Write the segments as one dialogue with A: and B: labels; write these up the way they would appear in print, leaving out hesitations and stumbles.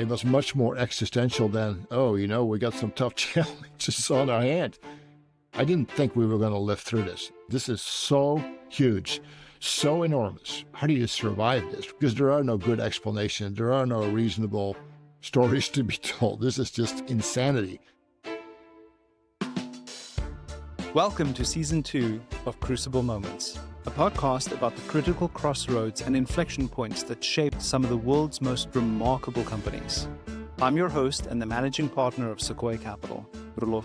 A: It was much more existential than, we got some tough challenges on our hand. I didn't think we were going to live through this. This is so huge, so enormous. How do you survive this? Because there are no good explanations. There are no reasonable stories to be told. This is just insanity.
B: Welcome to Season 2 of Crucible Moments, a podcast about the critical crossroads and inflection points that shaped some of the world's most remarkable companies. I'm your host and the managing partner of Sequoia Capital, Roelof.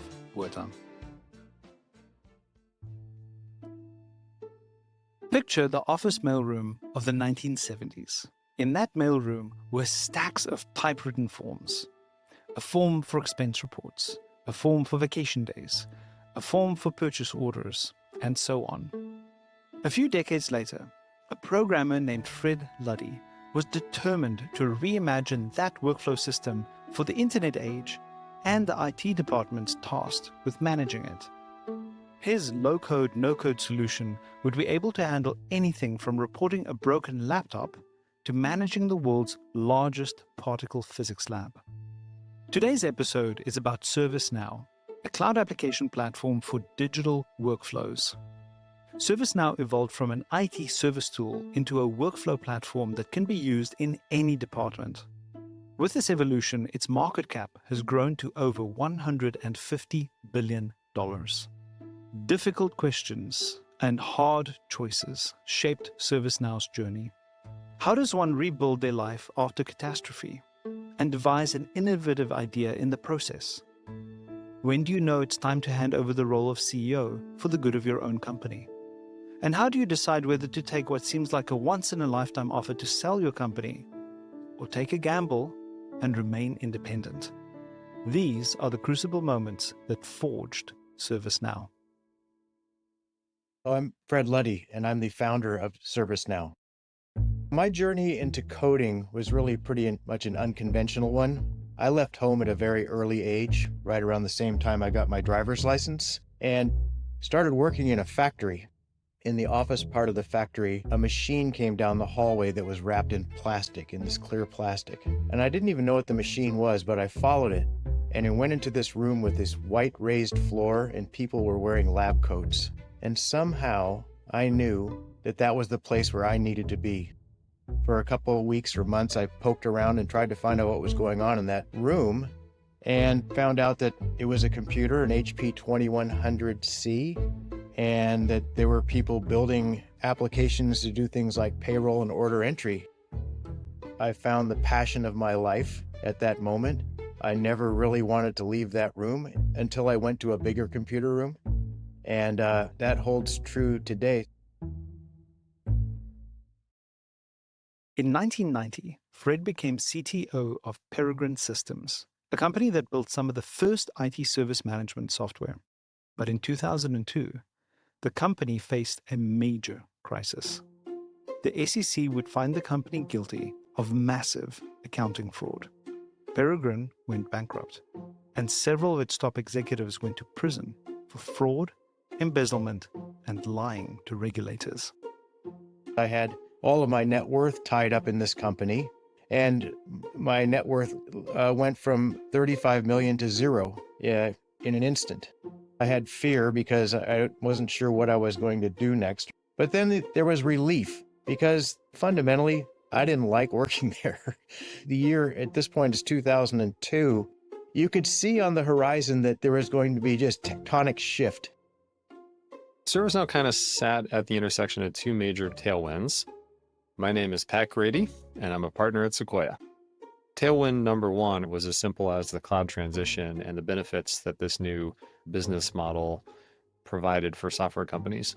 B: Picture the office mailroom of the 1970s. In that mailroom were stacks of typewritten forms. A form for expense reports, a form for vacation days, a form for purchase orders, and so on. A few decades later, a programmer named Fred Luddy was determined to reimagine that workflow system for the internet age and the IT departments tasked with managing it. His low-code, no-code solution would be able to handle anything from reporting a broken laptop to managing the world's largest particle physics lab. Today's episode is about ServiceNow, a cloud application platform for digital workflows. ServiceNow evolved from an IT service tool into a workflow platform that can be used in any department. With this evolution, its market cap has grown to over $150 billion. Difficult questions and hard choices shaped ServiceNow's journey. How does one rebuild their life after catastrophe and devise an innovative idea in the process? When do you know it's time to hand over the role of CEO for the good of your own company? And how do you decide whether to take what seems like a once-in-a-lifetime offer to sell your company or take a gamble and remain independent? These are the crucible moments that forged ServiceNow.
C: I'm Fred Luddy, and I'm the founder of ServiceNow. My journey into coding was really pretty much an unconventional one. I left home at a very early age, right around the same time I got my driver's license, and started working in a factory. In the office part of the factory, a machine came down the hallway that was wrapped in plastic, in this clear plastic. And I didn't even know what the machine was, but I followed it. And it went into this room with this white raised floor, and people were wearing lab coats. And somehow I knew that that was the place where I needed to be. For a couple of weeks or months, I poked around and tried to find out what was going on in that room and found out that it was a computer, an HP 2100C, and that there were people building applications to do things like payroll and order entry. I found the passion of my life at that moment. I never really wanted to leave that room until I went to a bigger computer room, and that holds true today.
B: In 1990, Fred became CTO of Peregrine Systems, a company that built some of the first IT service management software. But in 2002, the company faced a major crisis. The SEC would find the company guilty of massive accounting fraud. Peregrine went bankrupt, and several of its top executives went to prison for fraud, embezzlement, and lying to regulators.
C: I had all of my net worth tied up in this company, and my net worth went from 35 million to zero in an instant. I had fear because I wasn't sure what I was going to do next. But then there was relief because fundamentally, I didn't like working there. The year at this point is 2002. You could see on the horizon that there was going to be just tectonic shift.
D: ServiceNow kind of sat at the intersection of two major tailwinds. My name is Pat Grady, and I'm a partner at Sequoia. Tailwind number one was as simple as the cloud transition and the benefits that this new business model provided for software companies.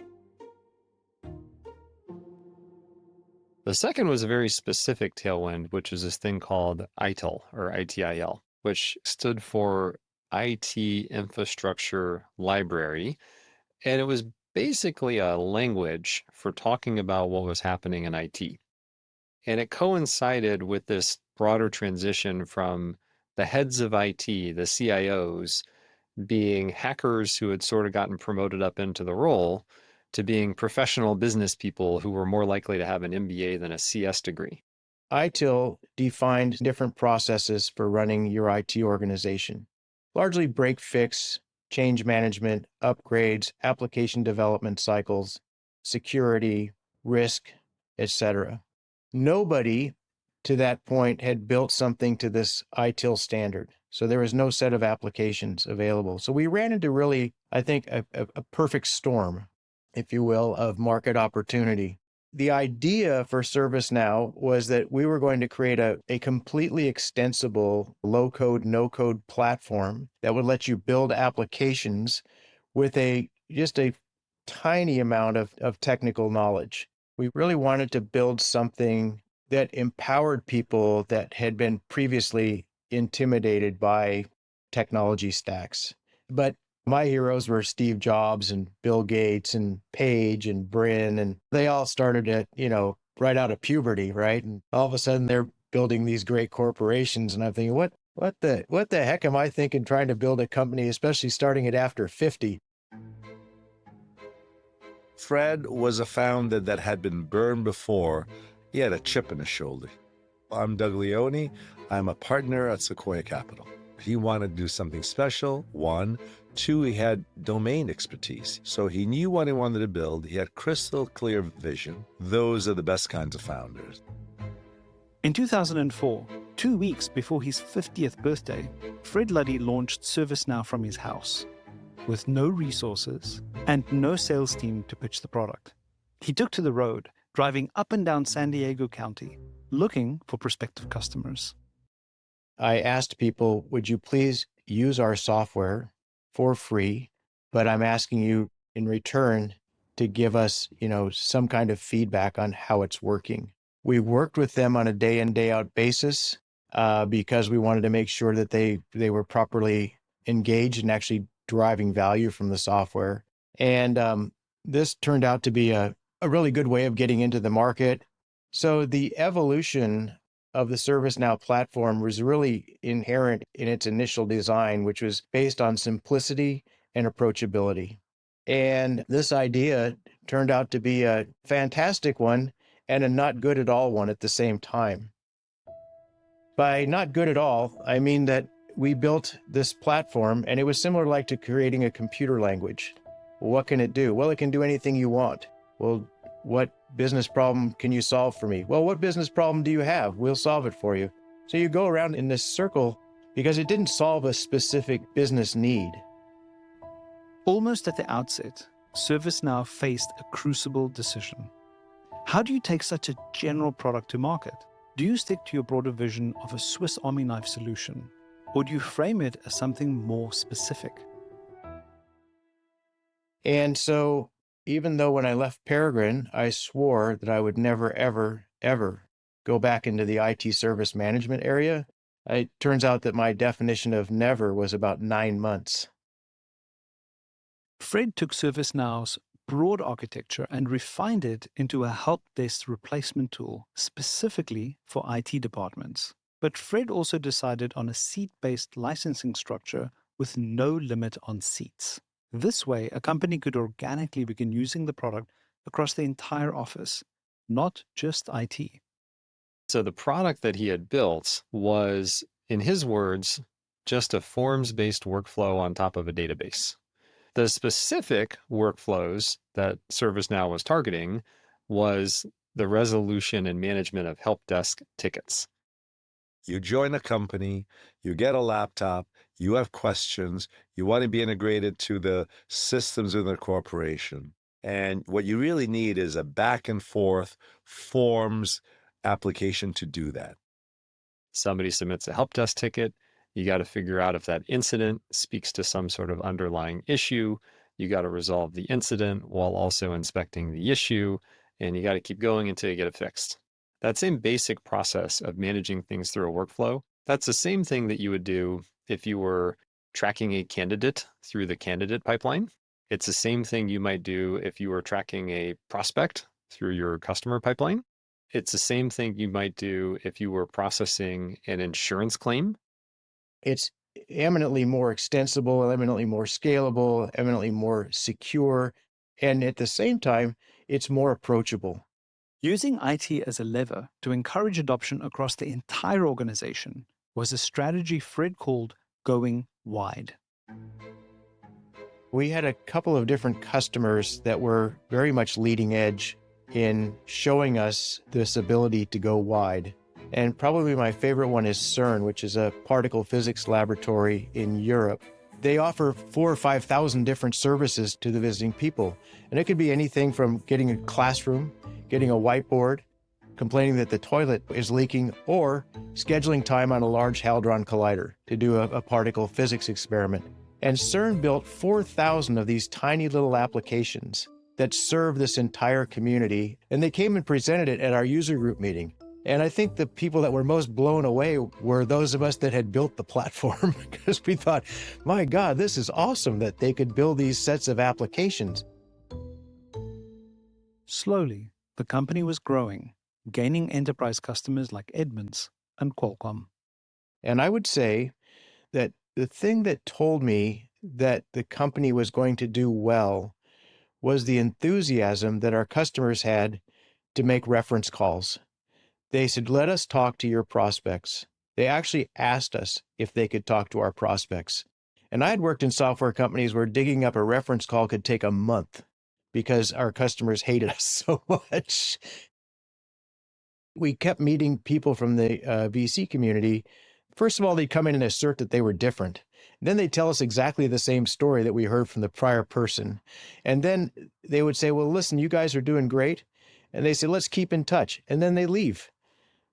D: The second was a very specific tailwind, which is this thing called ITIL, or ITIL, which stood for IT Infrastructure Library. And it was basically a language for talking about what was happening in IT. And it coincided with this broader transition from the heads of IT, the CIOs, being hackers who had sort of gotten promoted up into the role to being professional business people who were more likely to have an MBA than a CS degree.
C: ITIL defined different processes for running your IT organization, largely break fix, change management, upgrades, application development cycles, security, risk, etc. Nobody to that point had built something to this ITIL standard. So there was no set of applications available. So we ran into really, I think, a perfect storm, if you will, of market opportunity. The idea for ServiceNow was that we were going to create a completely extensible low-code, no-code platform that would let you build applications with just a tiny amount of technical knowledge. We really wanted to build something that empowered people that had been previously intimidated by technology stacks. But my heroes were Steve Jobs and Bill Gates and Page and Brin, and they all started at, right out of puberty, right? And all of a sudden they're building these great corporations. And I'm thinking, what the heck am I thinking trying to build a company, especially starting it after 50?
E: Fred was a founder that had been burned before. He had a chip in his shoulder. I'm Doug Leone. I'm a partner at Sequoia Capital. He wanted to do something special, one. Two, he had domain expertise. So he knew what he wanted to build. He had crystal clear vision. Those are the best kinds of founders.
B: In 2004, 2 weeks before his 50th birthday, Fred Luddy launched ServiceNow from his house, with no resources and no sales team to pitch the product. He took to the road, driving up and down San Diego County, looking for prospective customers.
C: I asked people, would you please use our software for free, but I'm asking you in return to give us, some kind of feedback on how it's working. We worked with them on a day in, day out basis because we wanted to make sure that they were properly engaged and actually deriving value from the software. And this turned out to be a really good way of getting into the market. So the evolution of the ServiceNow platform was really inherent in its initial design, which was based on simplicity and approachability. And this idea turned out to be a fantastic one and a not good at all one at the same time. By not good at all, I mean that we built this platform and it was similar like to creating a computer language. Well, what can it do? Well, it can do anything you want. Well, what business problem can you solve for me? Well, what business problem do you have? We'll solve it for you. So you go around in this circle because it didn't solve a specific business need.
B: Almost at the outset, ServiceNow faced a crucible decision. How do you take such a general product to market? Do you stick to your broader vision of a Swiss Army knife solution, or do you frame it as something more specific?
C: And so even though when I left Peregrine, I swore that I would never, ever, ever go back into the IT service management area, it turns out that my definition of never was about 9 months.
B: Fred took ServiceNow's broad architecture and refined it into a help desk replacement tool specifically for IT departments. But Fred also decided on a seat-based licensing structure with no limit on seats. This way, a company could organically begin using the product across the entire office, not just IT.
D: So the product that he had built was, in his words, just a forms-based workflow on top of a database. The specific workflows that ServiceNow was targeting was the resolution and management of help desk tickets.
E: You join a company, you get a laptop, you have questions, you want to be integrated to the systems in the corporation. And what you really need is a back and forth forms application to do that.
D: Somebody submits a help desk ticket. You got to figure out if that incident speaks to some sort of underlying issue. You got to resolve the incident while also inspecting the issue. And you got to keep going until you get it fixed. That same basic process of managing things through a workflow, that's the same thing that you would do if you were tracking a candidate through the candidate pipeline. It's the same thing you might do if you were tracking a prospect through your customer pipeline. It's the same thing you might do if you were processing an insurance claim.
C: It's eminently more extensible, eminently more scalable, eminently more secure, and at the same time, it's more approachable.
B: Using IT as a lever to encourage adoption across the entire organization was a strategy Fred called going wide.
C: We had a couple of different customers that were very much leading edge in showing us this ability to go wide. And probably my favorite one is CERN, which is a particle physics laboratory in Europe. They offer 4,000 or 5,000 different services to the visiting people. And it could be anything from getting a classroom, getting a whiteboard, complaining that the toilet is leaking, or scheduling time on a large Hadron Collider to do a particle physics experiment. And CERN built 4,000 of these tiny little applications that serve this entire community. And they came and presented it at our user group meeting. And I think the people that were most blown away were those of us that had built the platform, because we thought, my God, this is awesome that they could build these sets of applications.
B: Slowly, the company was growing, gaining enterprise customers like Edmunds and Qualcomm.
C: And I would say that the thing that told me that the company was going to do well was the enthusiasm that our customers had to make reference calls. They said, let us talk to your prospects. They actually asked us if they could talk to our prospects. And I had worked in software companies where digging up a reference call could take a month because our customers hated us so much. We kept meeting people from the VC community. First of all, they'd come in and assert that they were different. Then they'd tell us exactly the same story that we heard from the prior person. And then they would say, well, listen, you guys are doing great. And they said, let's keep in touch. And then they leave.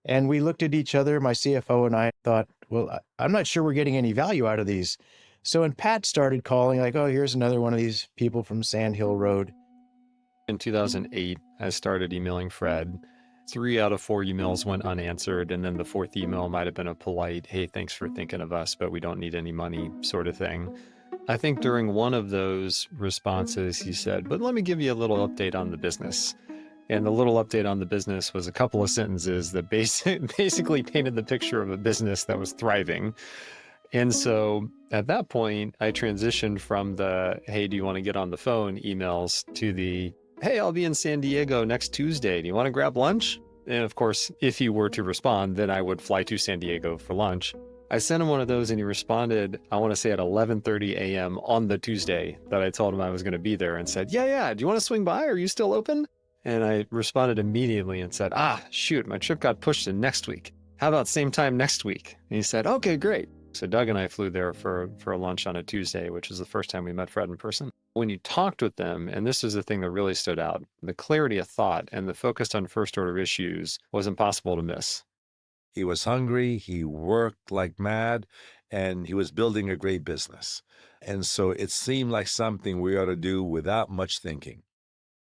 C: And we looked at each other, my CFO and I thought, well, I'm not sure we're getting any value out of these. So when Pat started calling, like, oh, here's another one of these people from Sand Hill Road.
D: In 2008, I started emailing Fred. 3 out of 4 emails went unanswered, and then the 4th email might have been a polite, hey, thanks for thinking of us, but we don't need any money sort of thing. I think during one of those responses, he said, but let me give you a little update on the business. And the little update on the business was a couple of sentences that basically painted the picture of a business that was thriving. And so at that point, I transitioned from the, hey, do you want to get on the phone emails to the, hey, I'll be in San Diego next Tuesday. Do you want to grab lunch? And of course, if he were to respond, then I would fly to San Diego for lunch. I sent him one of those and he responded, I want to say at 11:30 a.m. on the Tuesday that I told him I was going to be there, and said, yeah, do you want to swing by? Are you still open? And I responded immediately and said, shoot, my trip got pushed to next week. How about same time next week? And he said, okay, great. So Doug and I flew there for a lunch on a Tuesday, which is the first time we met Fred in person. When you talked with them, and this is the thing that really stood out, the clarity of thought and the focus on first order issues was impossible to miss.
E: He was hungry, he worked like mad, and he was building a great business. And so it seemed like something we ought to do without much thinking.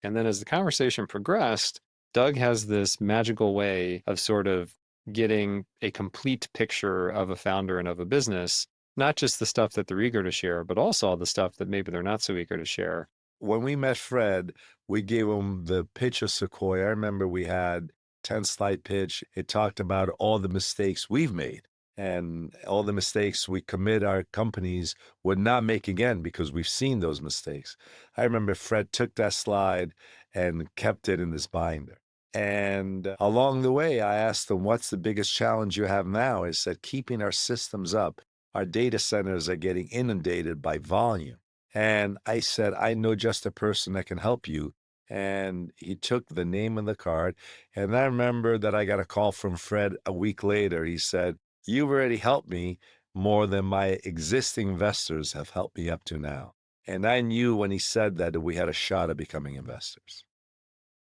D: And then as the conversation progressed, Doug has this magical way of sort of getting a complete picture of a founder and of a business, not just the stuff that they're eager to share, but also all the stuff that maybe they're not so eager to share.
E: When we met Fred, we gave him the pitch of Sequoia. I remember we had 10-slide pitch. It talked about all the mistakes we've made and all the mistakes we commit our companies would not make again because we've seen those mistakes. I remember Fred took that slide and kept it in his binder. And along the way, I asked him, what's the biggest challenge you have now? He said, keeping our systems up. Our data centers are getting inundated by volume. And I said, I know just a person that can help you. And he took the name on the card. And I remember that I got a call from Fred a week later. He said, you've already helped me more than my existing investors have helped me up to now. And I knew when he said that we had a shot at becoming investors.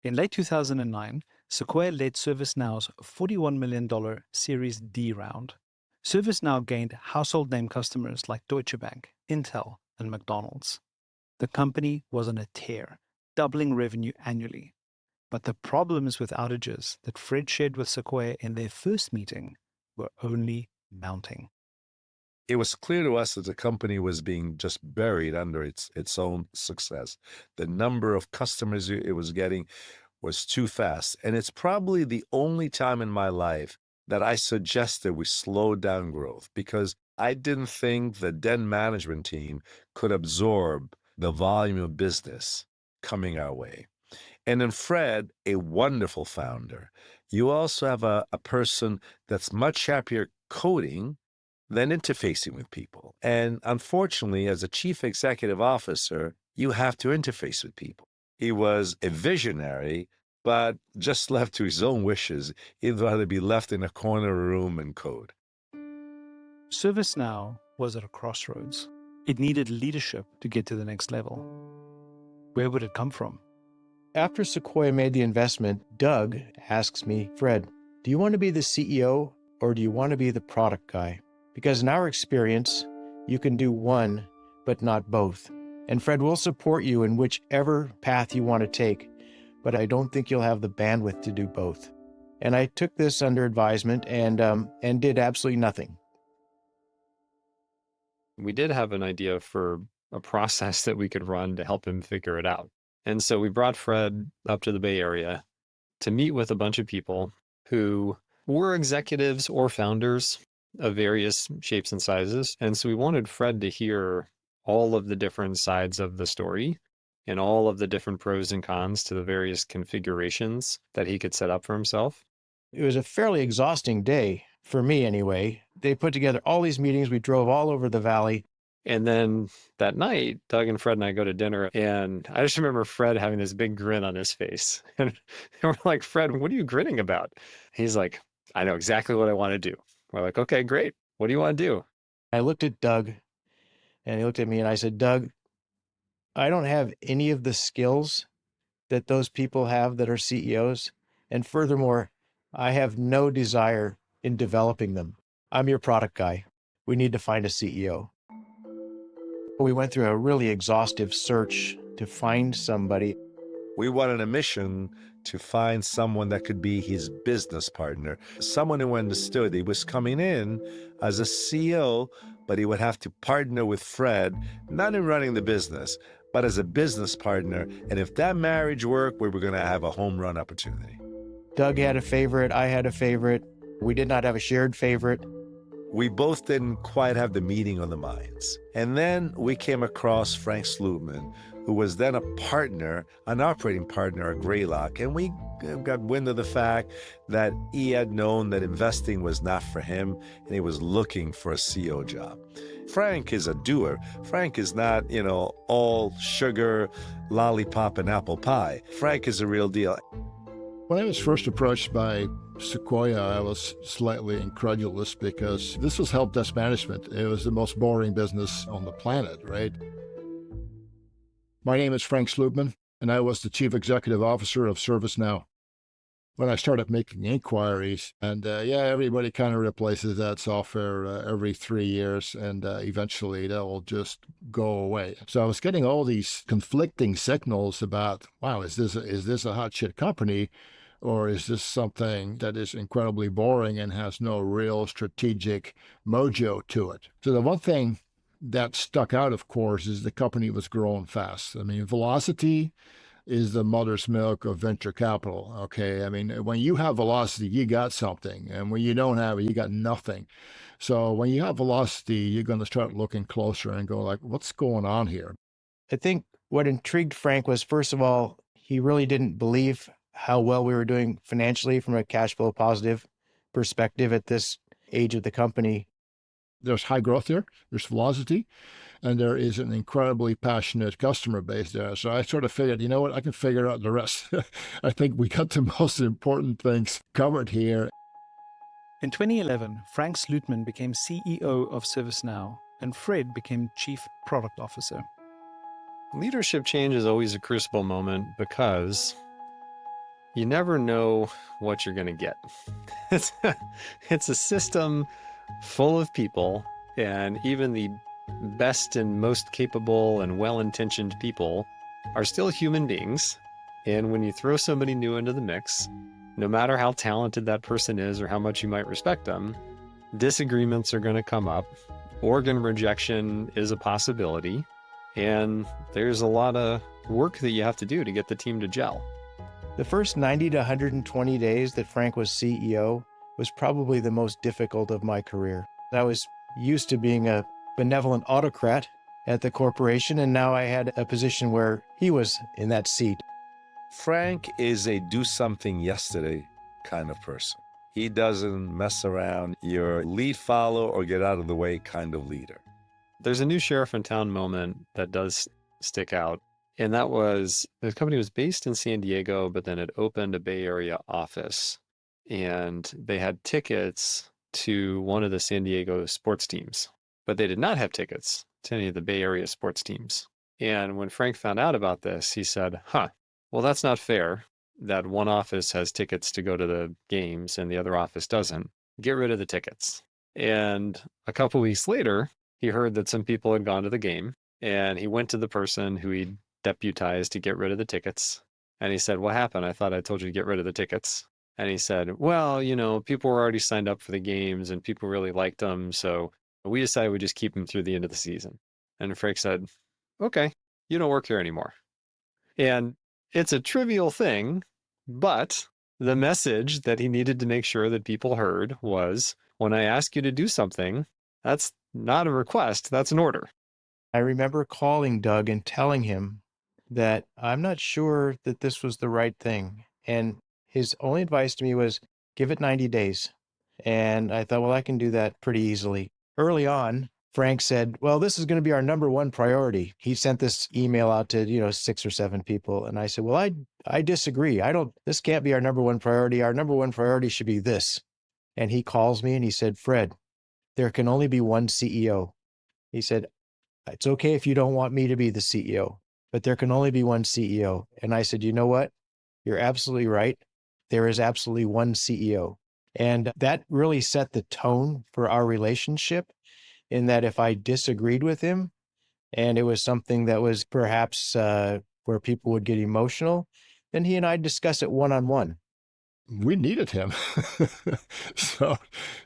B: In late 2009, Sequoia led ServiceNow's $41 million Series D round. ServiceNow gained household name customers like Deutsche Bank, Intel, and McDonald's. The company was on a tear, doubling revenue annually. But the problems with outages that Fred shared with Sequoia in their first meeting were only mounting.
E: It was clear to us that the company was being just buried under its own success. The number of customers it was getting was too fast. And it's probably the only time in my life that I suggested we slow down growth because I didn't think the then management team could absorb the volume of business coming our way. And in Fred, a wonderful founder, you also have a person that's much happier coding than interfacing with people. And unfortunately, as a chief executive officer, you have to interface with people. He was a visionary, but just left to his own wishes. He'd rather be left in a corner room and code.
B: ServiceNow was at a crossroads. It needed leadership to get to the next level. Where would it come from?
C: After Sequoia made the investment, Doug asks me, Fred, do you want to be the CEO or do you want to be the product guy? Because in our experience, you can do one, but not both. And Fred will support you in whichever path you want to take, but I don't think you'll have the bandwidth to do both. And I took this under advisement and did absolutely nothing.
D: We did have an idea for a process that we could run to help him figure it out. And so we brought Fred up to the Bay Area to meet with a bunch of people who were executives or founders of various shapes and sizes. And so we wanted Fred to hear all of the different sides of the story and all of the different pros and cons to the various configurations that he could set up for himself.
C: It was a fairly exhausting day, for me anyway. They put together all these meetings. We drove all over the valley.
D: And then that night, Doug and Fred and I go to dinner, and I just remember Fred having this big grin on his face. And we're like, Fred, what are you grinning about? He's like, I know exactly what I want to do. We're like, okay, great. What do you want to do?
C: I looked at Doug, and he looked at me, and I said, Doug, I don't have any of the skills that those people have that are CEOs. And furthermore, I have no desire in developing them. I'm your product guy. We need to find a CEO. We went through a really exhaustive search to find somebody.
E: We wanted a mission to find someone that could be his business partner, someone who understood he was coming in as a CEO, but he would have to partner with Fred, not in running the business, but as a business partner. And if that marriage worked, we were going to have a home run opportunity.
C: Doug had a favorite. I had a favorite. We did not have a shared favorite.
E: We both didn't quite have the meeting on the minds. And then we came across Frank Slootman, who was then a partner, an operating partner at Greylock. And we got wind of the fact that he had known that investing was not for him, and he was looking for a CEO job. Frank is a doer. Frank is not, all sugar, lollipop, and apple pie. Frank is a real deal.
A: When I was first approached by Sequoia, I was slightly incredulous because this was help desk management. It was the most boring business on the planet, right? My name is Frank Slootman, and I was the chief executive officer of ServiceNow. When I started making inquiries, and everybody kind of replaces that software every 3 years, and eventually that will just go away. So I was getting all these conflicting signals about, wow, is this a hot shit company? Or is this something that is incredibly boring and has no real strategic mojo to it? So the one thing that stuck out, of course, is the company was growing fast. I mean, velocity is the mother's milk of venture capital, okay? I mean, when you have velocity, you got something. And when you don't have it, you got nothing. So when you have velocity, you're going to start looking closer and go like, what's going on here?
C: I think what intrigued Frank was, first of all, he really didn't believe how well we were doing financially from a cash flow positive perspective at this age of the company.
A: There's high growth there, there's velocity, and there is an incredibly passionate customer base there. So I sort of figured, you know what, I can figure out the rest. I think we got the most important things covered here.
B: In 2011, Frank Slootman became CEO of ServiceNow, and Fred became Chief Product Officer.
D: Leadership change is always a crucible moment because you never know what you're going to get. It's a system full of people, and even the best and most capable and well-intentioned people are still human beings. And when you throw somebody new into the mix, no matter how talented that person is or how much you might respect them, disagreements are going to come up. Organ rejection is a possibility, and there's a lot of work that you have to do to get the team to gel.
C: The first 90 to 120 days that Frank was CEO was probably the most difficult of my career. I was used to being a benevolent autocrat at the corporation, and now I had a position where he was in that seat.
E: Frank is a do something yesterday kind of person. He doesn't mess around. You're lead follow or get out of the way kind of leader.
D: There's a new sheriff in town moment that does stick out. And that was the company was based in San Diego, but then it opened a Bay Area office. And they had tickets to one of the San Diego sports teams, but they did not have tickets to any of the Bay Area sports teams. And when Frank found out about this, he said, well, that's not fair that one office has tickets to go to the games and the other office doesn't. Get rid of the tickets. And a couple weeks later, he heard that some people had gone to the game, and he went to the person who he deputized to get rid of the tickets. And he said, what happened? I thought I told you to get rid of the tickets. And he said, well, people were already signed up for the games and people really liked them. So we decided we'd just keep them through the end of the season. And Frank said, okay, you don't work here anymore. And it's a trivial thing, but the message that he needed to make sure that people heard was, when I ask you to do something, that's not a request, that's an order.
C: I remember calling Doug and telling him that I'm not sure that this was the right thing. And his only advice to me was, give it 90 days. And I thought, well, I can do that pretty easily. Early on, Frank said, well, this is going to be our number one priority. He sent this email out to, 6 or 7 people. And I said, well, I disagree. This can't be our number one priority. Our number one priority should be this. And he calls me and he said, Fred, there can only be one CEO. He said, it's okay if you don't want me to be the CEO, but there can only be one CEO. And I said, you know what? You're absolutely right. There is absolutely one CEO. And that really set the tone for our relationship, in that if I disagreed with him and it was something that was perhaps where people would get emotional, then he and I discuss it one-on-one.
A: We needed him. So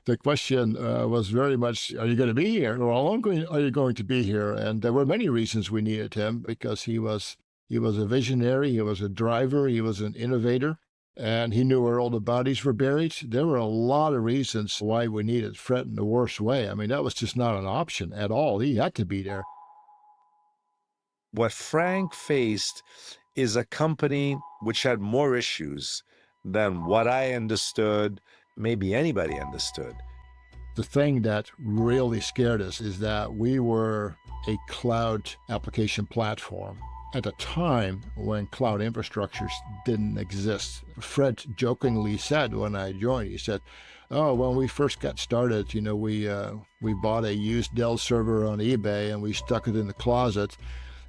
A: the question was very much, are you going to be here? Or how long are you going to be here? And there were many reasons we needed him, because he was a visionary, he was a driver, he was an innovator, and he knew where all the bodies were buried. There were a lot of reasons why we needed Fred in the worst way. I mean, that was just not an option at all. He had to be there.
E: What Frank faced is a company which had more issues than what I understood, maybe anybody understood.
A: The thing that really scared us is that we were a cloud application platform at a time when cloud infrastructures didn't exist. Fred jokingly said when I joined, he said, oh, when we first got started, we bought a used Dell server on eBay and we stuck it in the closet.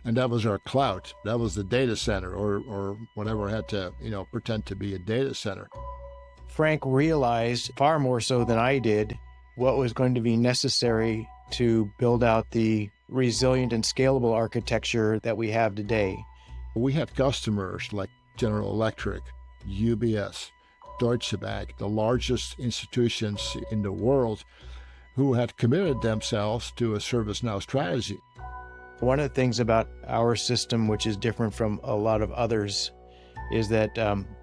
A: And that was our cloud. That was the data center, or whatever had to, pretend to be a data center.
C: Frank realized, far more so than I did, what was going to be necessary to build out the resilient and scalable architecture that we have today.
A: We had customers like General Electric, UBS, Deutsche Bank, the largest institutions in the world, who had committed themselves to a ServiceNow strategy.
C: One of the things about our system, which is different from a lot of others, is that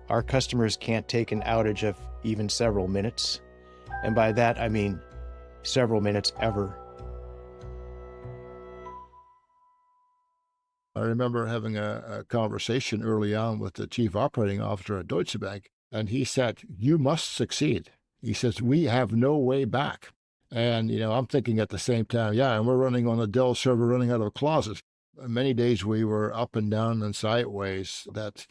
C: our customers can't take an outage of even several minutes. And by that, I mean several minutes ever.
A: I remember having a conversation early on with the chief operating officer at Deutsche Bank, and he said, you must succeed. He says, we have no way back. And, I'm thinking at the same time, and we're running on a Dell server running out of a closet. Many days we were up and down and sideways that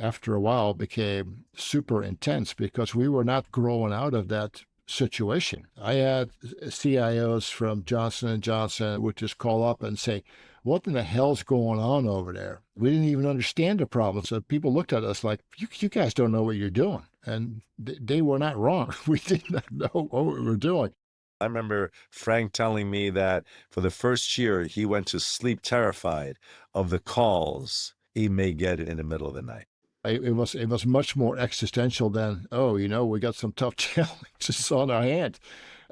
A: after a while became super intense because we were not growing out of that situation. I had CIOs from Johnson & Johnson would just call up and say, what in the hell's going on over there? We didn't even understand the problem. So people looked at us like, you guys don't know what you're doing. And they were not wrong. We did not know what we were doing.
E: I remember Frank telling me that for the first year, he went to sleep terrified of the calls he may get in the middle of the night.
A: It was much more existential than, we got some tough challenges on our hand.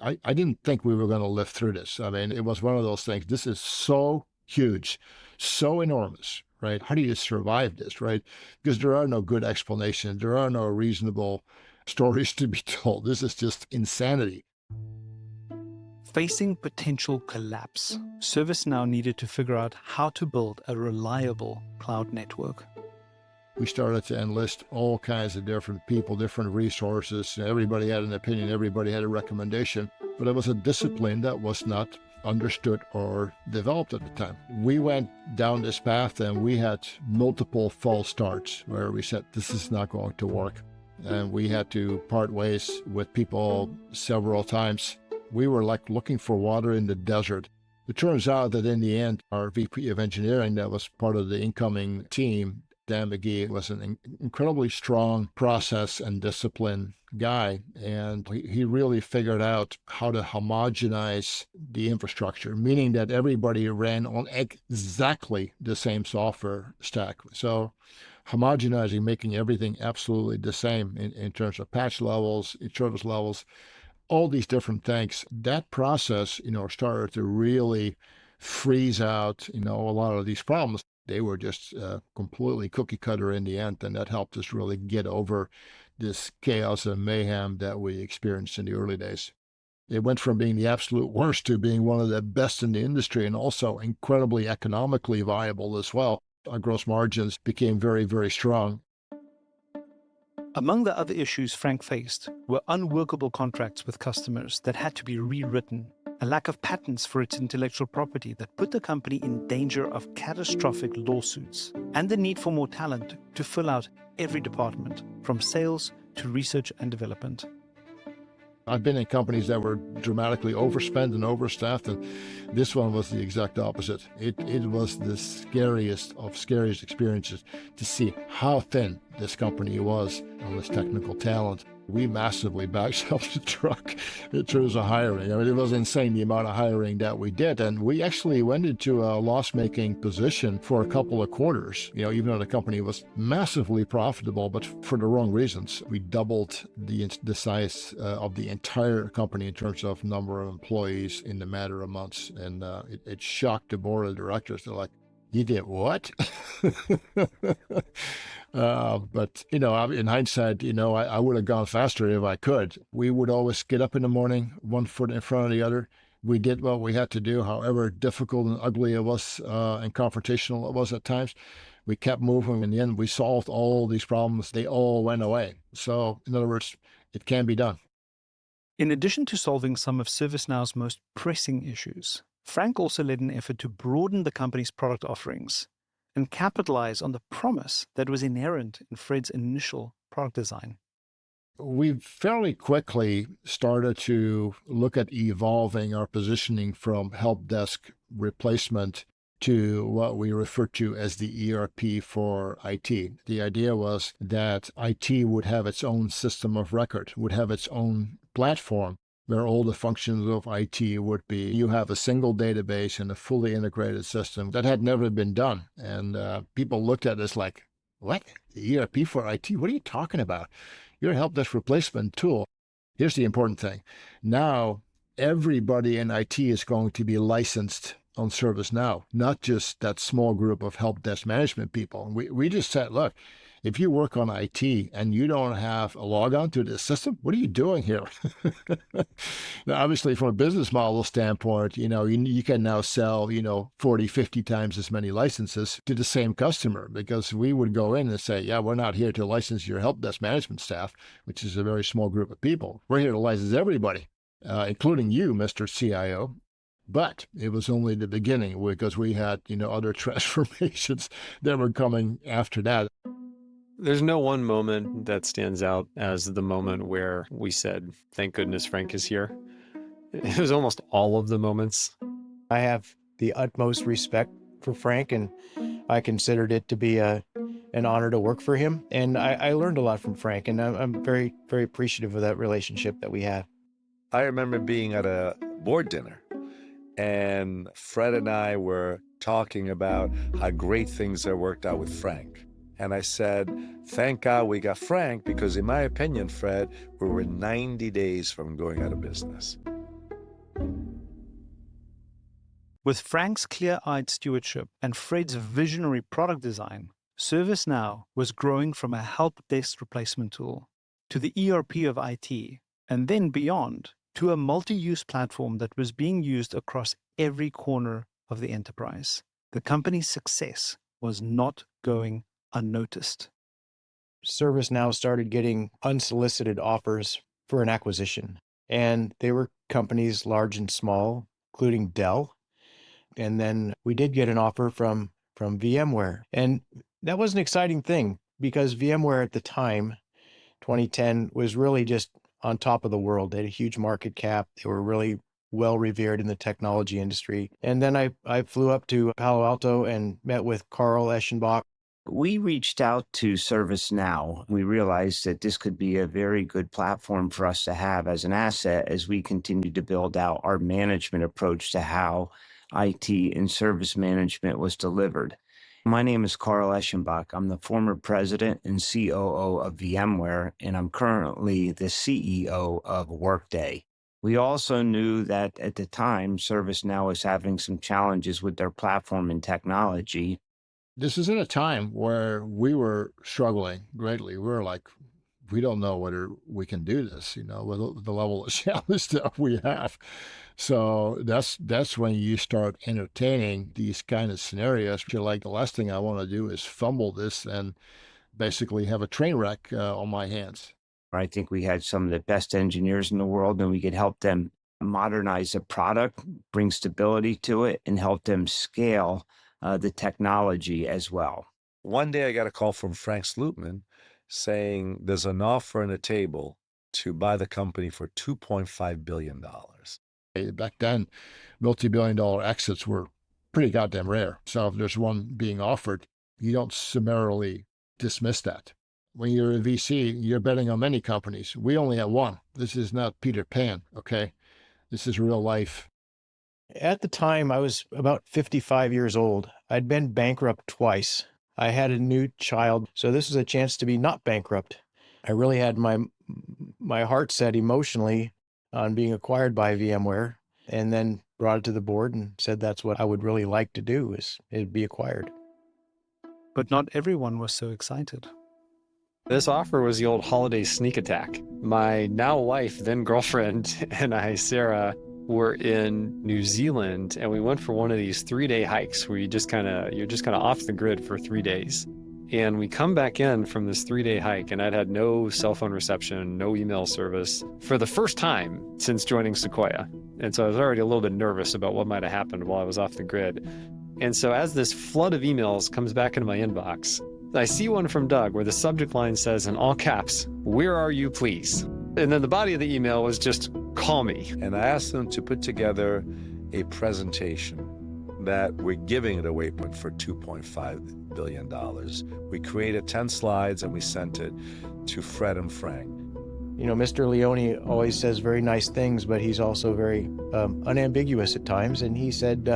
A: I didn't think we were going to live through this. I mean, it was one of those things. This is so huge, so enormous, right? How do you survive this, right? Because there are no good explanations. There are no reasonable stories to be told. This is just insanity.
B: Facing potential collapse, ServiceNow needed to figure out how to build a reliable cloud network.
A: We started to enlist all kinds of different people, different resources. Everybody had an opinion, everybody had a recommendation, but it was a discipline that was not understood or developed at the time. We went down this path and we had multiple false starts where we said, this is not going to work. And we had to part ways with people several times. We were like looking for water in the desert. It turns out that in the end, our VP of engineering that was part of the incoming team, Dan McGee, was an incredibly strong process and discipline guy. And he really figured out how to homogenize the infrastructure, meaning that everybody ran on exactly the same software stack. So homogenizing, making everything absolutely the same in terms of patch levels, service levels, all these different things. That process, started to really freeze out, a lot of these problems. They were just completely cookie cutter in the end, and that helped us really get over this chaos and mayhem that we experienced in the early days. It went from being the absolute worst to being one of the best in the industry and also incredibly economically viable as well. Our gross margins became very, very strong.
B: Among the other issues Frank faced were unworkable contracts with customers that had to be rewritten, a lack of patents for its intellectual property that put the company in danger of catastrophic lawsuits, and the need for more talent to fill out every department, from sales to research and development.
A: I've been in companies that were dramatically overspent and overstaffed, and this one was the exact opposite. It was the scariest of scariest experiences to see how thin this company was on this technical talent. We massively backstopped the truck in terms of hiring. I mean, it was insane the amount of hiring that we did. And we actually went into a loss-making position for a couple of quarters, even though the company was massively profitable, but for the wrong reasons. We doubled the size of the entire company in terms of number of employees in a matter of months. And it shocked the board of directors. They're like, you did what? But, in hindsight, I would have gone faster if I could. We would always get up in the morning, one foot in front of the other. We did what we had to do, however difficult and ugly it was and confrontational it was at times. We kept moving. In the end, we solved all these problems. They all went away. So, in other words, it can be done.
B: In addition to solving some of ServiceNow's most pressing issues, Frank also led an effort to broaden the company's product offerings and capitalize on the promise that was inherent in Fred's initial product design.
A: We fairly quickly started to look at evolving our positioning from help desk replacement to what we refer to as the ERP for IT. The idea was that IT would have its own system of record, would have its own platform where all the functions of IT would be. You have a single database and a fully integrated system. That had never been done. And people looked at us like, what? The ERP for IT? What are you talking about? You're a help desk replacement tool. Here's the important thing. Now, everybody in IT is going to be licensed on ServiceNow, not just that small group of help desk management people. We just said, look, if you work on IT and you don't have a logon to the system, what are you doing here? Now, obviously, from a business model standpoint, you can now sell, 40, 50 times as many licenses to the same customer, because we would go in and say, yeah, we're not here to license your help desk management staff, which is a very small group of people. We're here to license everybody, including you, Mr. CIO. But it was only the beginning, because we had, other transformations that were coming after that.
D: There's no one moment that stands out as the moment where we said, thank goodness Frank is here. It was almost all of the moments.
C: I have the utmost respect for Frank, and I considered it to be an honor to work for him. And I learned a lot from Frank, and I'm very, very appreciative of that relationship that we had.
E: I remember being at a board dinner, and Fred and I were talking about how great things had worked out with Frank. And I said, thank God we got Frank, because in my opinion, Fred, we were 90 days from going out of business.
B: With Frank's clear-eyed stewardship and Fred's visionary product design, ServiceNow was growing from a help desk replacement tool to the ERP of IT, and then beyond to a multi-use platform that was being used across every corner of the enterprise. The company's success was not going unnoticed.
C: ServiceNow started getting unsolicited offers for an acquisition. And they were companies large and small, including Dell. And then we did get an offer from VMware. And that was an exciting thing because VMware at the time, 2010, was really just on top of the world. They had a huge market cap. They were really well revered in the technology industry. And then I flew up to Palo Alto and met with Carl Eschenbach.
F: We reached out to ServiceNow. We realized that this could be a very good platform for us to have as an asset as we continue to build out our management approach to how IT and service management was delivered. My name is Carl Eschenbach. I'm the former president and COO of VMware, and I'm currently the CEO of Workday. We also knew that at the time, ServiceNow was having some challenges with their platform and technology.
A: This is in a time where we were struggling greatly. We were like, we don't know whether we can do this, with the level of challenge that we have. So that's when you start entertaining these kind of scenarios. You're like, the last thing I want to do is fumble this and basically have a train wreck on my hands.
F: I think we had some of the best engineers in the world, and we could help them modernize the product, bring stability to it, and help them scale the technology as well.
E: One day I got a call from Frank Slootman saying there's an offer on the table to buy the company for $2.5 billion.
A: Back then, multi-billion-dollar exits were pretty goddamn rare. So if there's one being offered, you don't summarily dismiss that. When you're a VC, you're betting on many companies. We only have one. This is not Peter Pan, okay? This is real life.
C: At the time, I was about 55 years old. I'd been bankrupt twice. I had a new child, so this was a chance to be not bankrupt. I really had my heart set emotionally on being acquired by VMware, and then brought it to the board and said that's what I would really like to do, is it'd be acquired.
B: But not everyone was so excited.
D: This offer was the old holiday sneak attack. My now wife, then girlfriend, and I, Sarah, were in New Zealand, and we went for one of these 3-day hikes where you're just kind of off the grid for 3 days. And we come back in from this 3-day hike, and I'd had no cell phone reception, no email service for the first time since joining Sequoia. And so I was already a little bit nervous about what might have happened while I was off the grid. And so as this flood of emails comes back into my inbox, I see one from Doug where the subject line says in all caps, "Where are you, please?" And then the body of the email was just, "Call me."
E: And I asked them to put together a presentation that we're giving it away for $2.5 billion. We created 10 slides and we sent it to Fred and Frank.
C: Mr. Leone always says very nice things, but he's also very unambiguous at times. And he said,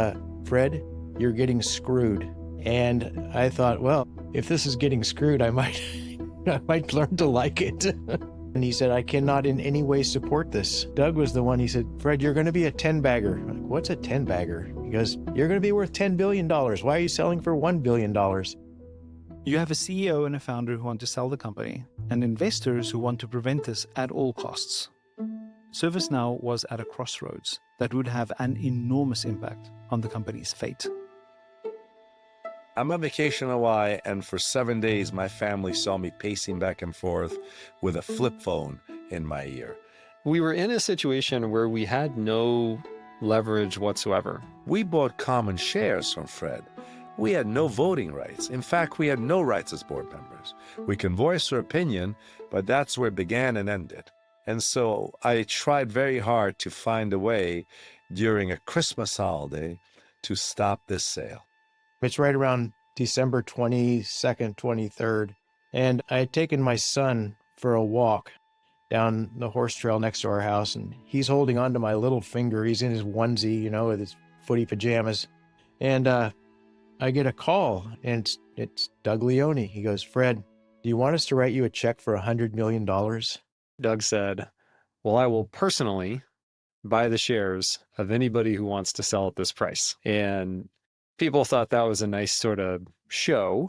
C: Fred, you're getting screwed. And I thought, well, if this is getting screwed, I might learn to like it. And he said, I cannot in any way support this. Doug was the one, he said, Fred, you're going to be a 10-bagger. I'm like, what's a 10-bagger? He goes, you're going to be worth $10 billion. Why are you selling for $1 billion?
B: You have a CEO and a founder who want to sell the company, and investors who want to prevent this at all costs. ServiceNow was at a crossroads that would have an enormous impact on the company's fate.
E: I'm on vacation in Hawaii, and for 7 days, my family saw me pacing back and forth with a flip phone in my ear.
D: We were in a situation where we had no leverage whatsoever.
E: We bought common shares from Fred. We had no voting rights. In fact, we had no rights as board members. We can voice our opinion, but that's where it began and ended. And so I tried very hard to find a way during a Christmas holiday to stop this sale.
C: It's right around December 22nd, 23rd. And I had taken my son for a walk down the horse trail next to our house, and he's holding onto my little finger. He's in his onesie, with his footy pajamas. And I get a call, and it's Doug Leone. He goes, Fred, do you want us to write you a check for $100 million?
D: Doug said, well, I will personally buy the shares of anybody who wants to sell at this price. And people thought that was a nice sort of show,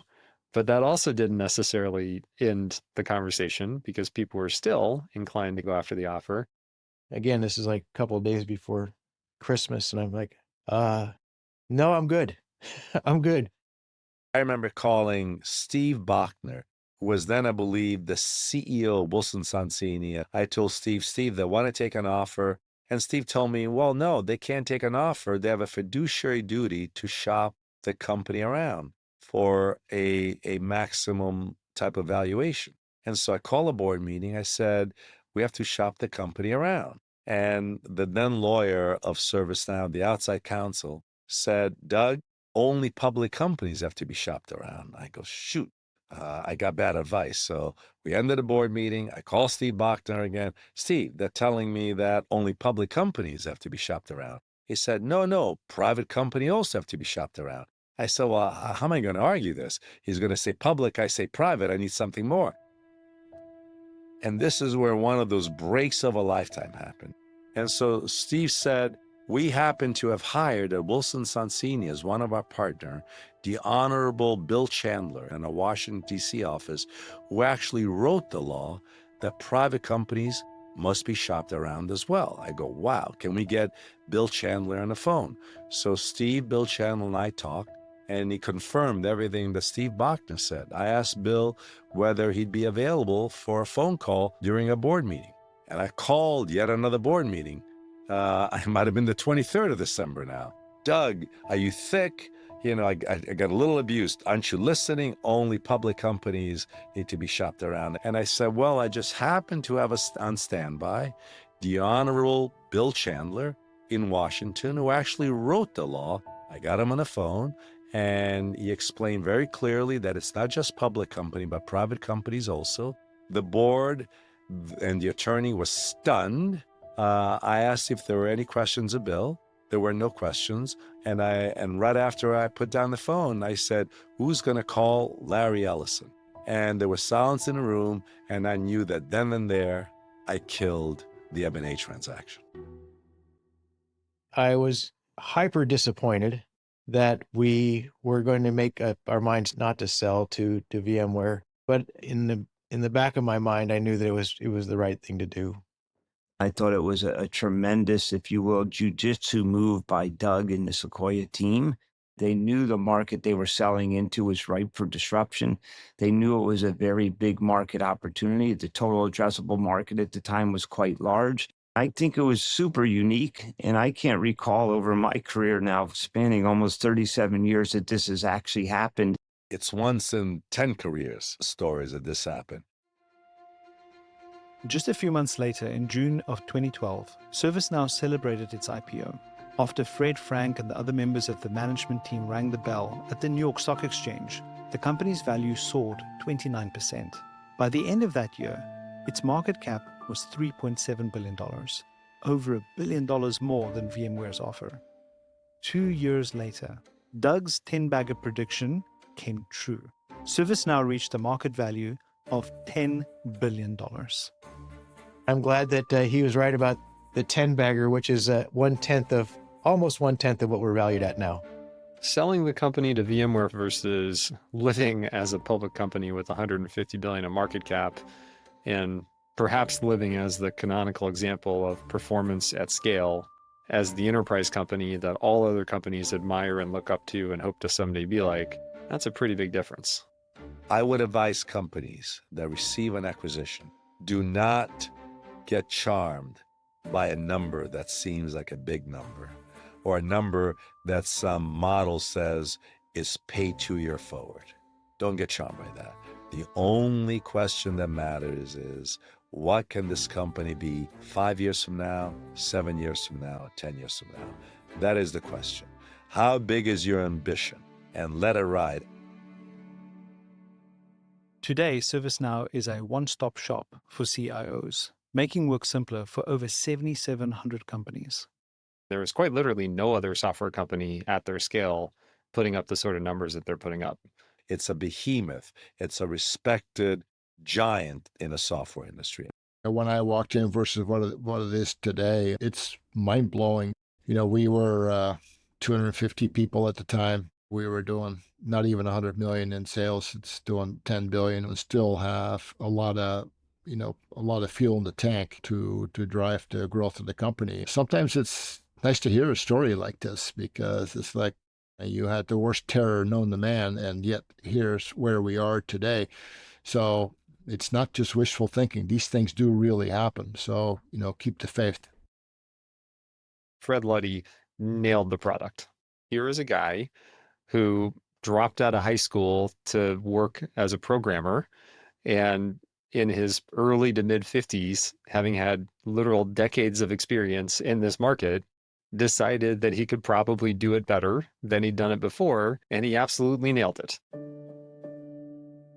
D: but that also didn't necessarily end the conversation because people were still inclined to go after the offer.
C: Again, this is like a couple of days before Christmas, and I'm like, no, I'm good. I'm good.
E: I remember calling Steve Bachner, was then, I believe, the CEO, Wilson Sonsini. I told Steve, they want to take an offer. And Steve told me, well, no, they can't take an offer. They have a fiduciary duty to shop the company around for a maximum type of valuation. And so I called a board meeting. I said, we have to shop the company around. And the then lawyer of ServiceNow, the outside counsel, said, Doug, only public companies have to be shopped around. I go, shoot. I got bad advice. So we ended the board meeting. I call Steve Botha again. Steve, they're telling me that only public companies have to be shopped around. He said, no, private company also have to be shopped around. I said, well, how am I going to argue this? He's going to say public, I say private. I need something more. And this is where one of those breaks of a lifetime happened. And so Steve said, we happen to have hired at Wilson Sonsini as one of our partner, the Honorable Bill Chandler in a Washington, D.C. office, who actually wrote the law that private companies must be shopped around as well. I go, wow, can we get Bill Chandler on the phone? So Steve, Bill Chandler, and I talked, and he confirmed everything that Steve Botha said. I asked Bill whether he'd be available for a phone call during a board meeting. And I called yet another board meeting. I might have been the 23rd of December now. Doug, are you thick? You know, I got a little abused. Aren't you listening? Only public companies need to be shopped around. And I said, well, I just happen to have on standby the Honorable Bill Chandler in Washington, who actually wrote the law. I got him on the phone, and he explained very clearly that it's not just public company, but private companies also. The board and the attorney was stunned. I asked if there were any questions of Bill. There were no questions. And right after I put down the phone, I said, who's going to call Larry Ellison? And there was silence in the room, and I knew that then and there, I killed the M&A transaction.
C: I was hyper disappointed that we were going to make up our minds not to sell to VMware. But in the back of my mind, I knew that it was the right thing to do.
F: I thought it was a tremendous, if you will, jujitsu move by Doug and the Sequoia team. They knew the market they were selling into was ripe for disruption. They knew it was a very big market opportunity. The total addressable market at the time was quite large. I think it was super unique, and I can't recall over my career now, spanning almost 37 years, that this has actually happened.
E: It's once in 10 careers stories that this happened.
B: Just a few months later, in June of 2012, ServiceNow celebrated its IPO. After Fred Frank and the other members of the management team rang the bell at the New York Stock Exchange, the company's value soared 29%. By the end of that year, its market cap was $3.7 billion, over $1 billion more than VMware's offer. 2 years later, Doug's 10-bagger prediction came true. ServiceNow reached a market value of $10 billion.
C: I'm glad that he was right about the 10-bagger, which is almost one-tenth of what we're valued at now.
D: Selling the company to VMware versus living as a public company with 150 billion in market cap, and perhaps living as the canonical example of performance at scale as the enterprise company that all other companies admire and look up to and hope to someday be like, that's a pretty big difference.
E: I would advise companies that receive an acquisition, do not get charmed by a number that seems like a big number, or a number that some model says is pay 2 year forward. Don't get charmed by that. The only question that matters is, what can this company be 5 years from now, 7 years from now, 10 years from now? That is the question. How big is your ambition? And let it ride.
B: Today, ServiceNow is a one-stop shop for CIOs, making work simpler for over 7,700 companies.
D: There is quite literally no other software company at their scale putting up the sort of numbers that they're putting up.
E: It's a behemoth. It's a respected giant in the software industry.
A: When I walked in versus what it is today, it's mind-blowing. You know, we were 250 people at the time. We were doing not even 100 million in sales. It's doing 10 billion, and still have a lot of fuel in the tank to drive the growth of the company. Sometimes it's nice to hear a story like this, because it's like you had the worst terror known to man, and yet here's where we are today. So it's not just wishful thinking. These things do really happen. So, keep the faith.
D: Fred Luddy nailed the product. Here is a guy who dropped out of high school to work as a programmer, and in his early to mid 50s, having had literal decades of experience in this market, decided that he could probably do it better than he'd done it before, and he absolutely nailed it.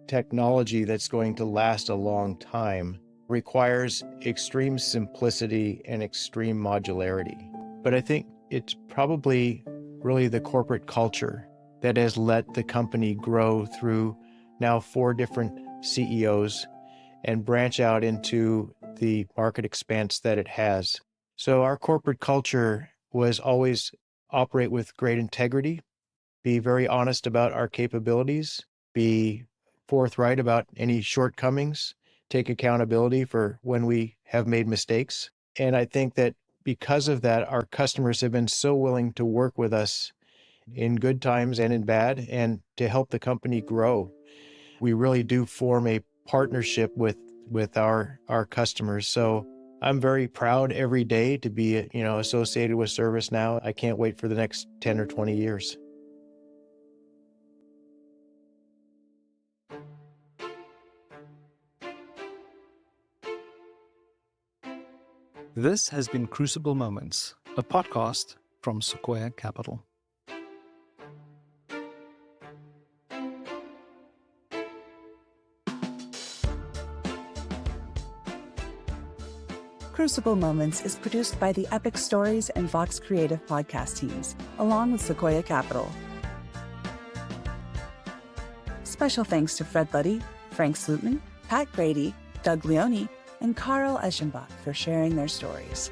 C: Technology that's going to last a long time requires extreme simplicity and extreme modularity. But I think it's probably really the corporate culture that has let the company grow through now 4 different CEOs and branch out into the market expanse that it has. So our corporate culture was always operate with great integrity, be very honest about our capabilities, be forthright about any shortcomings, take accountability for when we have made mistakes. And I think that because of that, our customers have been so willing to work with us in good times and in bad, and to help the company grow. We really do form a partnership with our customers. So I'm very proud every day to be, associated with ServiceNow. I can't wait for the next 10 or 20 years.
B: This has been Crucible Moments, a podcast from Sequoia Capital.
G: Crucible Moments is produced by the Epic Stories and Vox Creative podcast teams, along with Sequoia Capital. Special thanks to Fred Luddy, Frank Slootman, Pat Grady, Doug Leone, and Carl Eschenbach for sharing their stories.